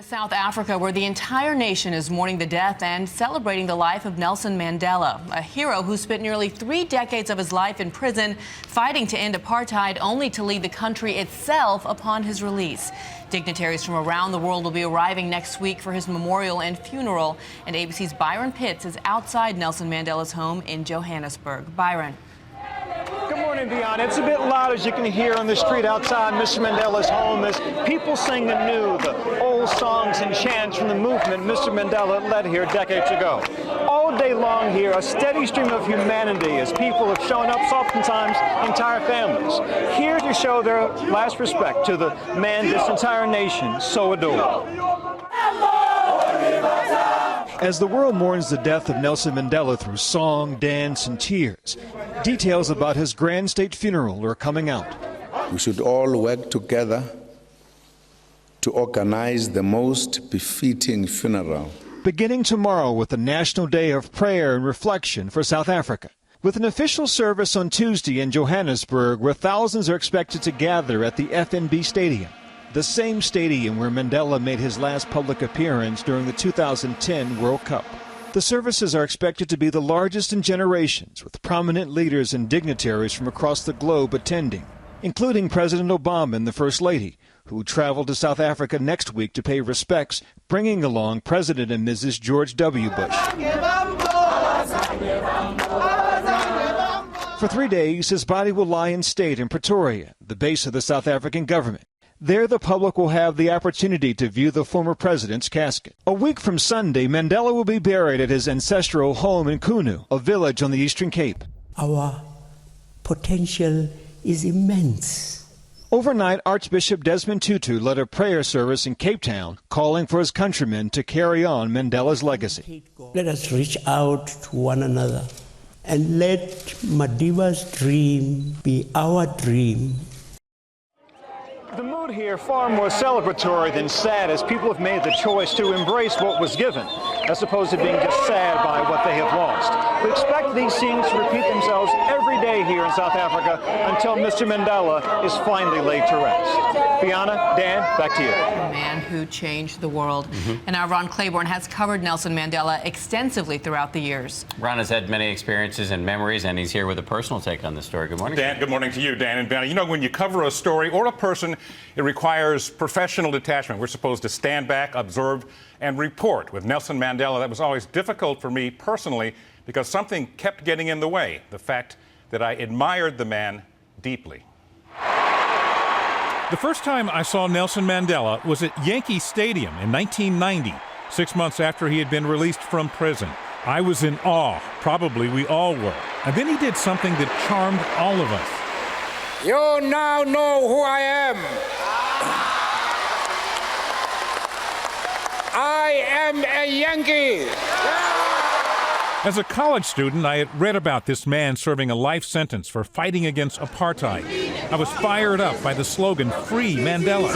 South Africa, where the entire nation is mourning the death and celebrating the life of Nelson Mandela, a hero who spent nearly 3 decades of his life in prison fighting to end apartheid, only to lead the country itself upon his release. Dignitaries from around the world will be arriving next week for his memorial and funeral, and ABC's Byron Pitts is outside Nelson Mandela's home in Johannesburg. Byron. Good morning, Deanna. It's a bit loud, as you can hear, on the street outside Mr. Mandela's home as people sing anew the old songs and chants from the movement Mr. Mandela led here decades ago. All day long here, a steady stream of humanity as people have shown up, oftentimes entire families, here to show their last respect to the man this entire nation so adored. As the world mourns the death of Nelson Mandela through song, dance, and tears, details about his grand state funeral are coming out. We should all work together to organize the most befitting funeral. Beginning tomorrow with a national day of prayer and reflection for South Africa, with an official service on Tuesday in Johannesburg, where thousands are expected to gather at the FNB Stadium, the same stadium where Mandela made his last public appearance during the 2010 World Cup. The services are expected to be the largest in generations, with prominent leaders and dignitaries from across the globe attending, including President Obama and the First Lady, who traveled to South Africa next week to pay respects, bringing along President and Mrs. George W. Bush. For 3 days, his body will lie in state in Pretoria, the base of the South African government. There, the public will have the opportunity to view the former president's casket. A week from Sunday, Mandela will be buried at his ancestral home in Kunu, a village on the Eastern Cape. Our potential is immense. Overnight, Archbishop Desmond Tutu led a prayer service in Cape Town, calling for his countrymen to carry on Mandela's legacy. Let us reach out to one another and let Madiba's dream be our dream. The mood here far more celebratory than sad, as people have made the choice to embrace what was given, as opposed to being just sad by what they have lost. We expect these scenes to repeat themselves every day here in South Africa until Mr. Mandela is finally laid to rest. Fiona, Dan, back to you. The man who changed the world. And now Ron Claiborne has covered Nelson Mandela extensively throughout the years. Ron has had many experiences and memories, and he's here with a personal take on the story. Good morning, Dan. Good morning to you, Dan and Benny. You know, when you cover a story or a person, it requires professional detachment. We're supposed to stand back, observe, and report. With Nelson Mandela, that was always difficult for me personally because something kept getting in the way, the fact that I admired the man deeply. The first time I saw Nelson Mandela was at Yankee Stadium in 1990, 6 months after he had been released from prison. I was in awe. Probably we all were. And then he did something that charmed all of us. You now know who I am. I am a Yankee. As a college student, I had read about this man serving a life sentence for fighting against apartheid. I was fired up by the slogan, "Free Mandela."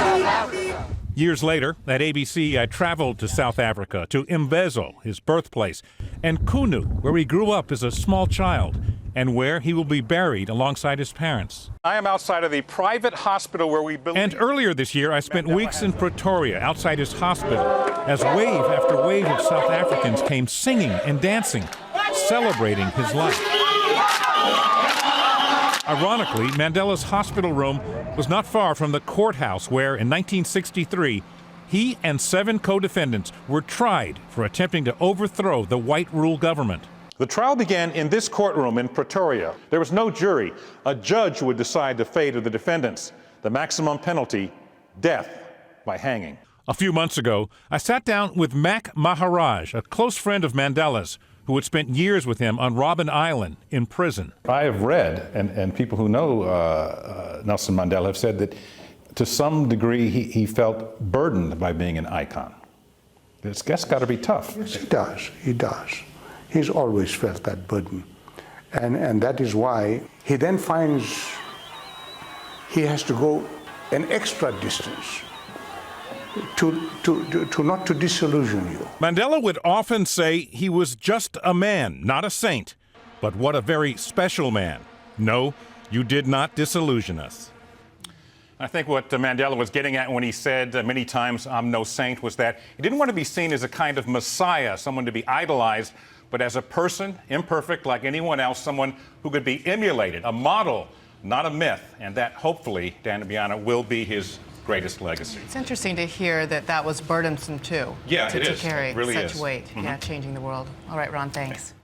Years later, at ABC, I traveled to South Africa, to Mvezo, his birthplace, and Kunu, where he grew up as a small child, and where he will be buried alongside his parents. I am outside of the private hospital where we believe... And earlier this year, I spent weeks in Pretoria, outside his hospital, as wave after wave of South Africans came singing and dancing, celebrating his life. Ironically, Mandela's hospital room was not far from the courthouse where, in 1963, he and 7 co-defendants were tried for attempting to overthrow the white rule government. The trial began in this courtroom in Pretoria. There was no jury. A judge would decide the fate of the defendants. The maximum penalty, death by hanging. A few months ago, I sat down with Mac Maharaj, a close friend of Mandela's, who had spent years with him on Robben Island in prison. I have read, and people who know Nelson Mandela have said that to some degree he felt burdened by being an icon. That's got to be tough. Yes, he does. He does. He's always felt that burden. And that is why he then finds he has to go an extra distance to not to disillusion you. Mandela would often say he was just a man, not a saint. But what a very special man. No, you did not disillusion us. I think what Mandela was getting at when he said many times, "I'm no saint," was that he didn't want to be seen as a kind of messiah, someone to be idolized, but as a person, imperfect like anyone else, someone who could be emulated, a model, not a myth. And that, hopefully, Dan Biana, will be his greatest legacy. It's interesting to hear that that was burdensome, too. Yeah, to it is. carry It really such is. weight. Yeah, changing the world. All right, Ron, thanks.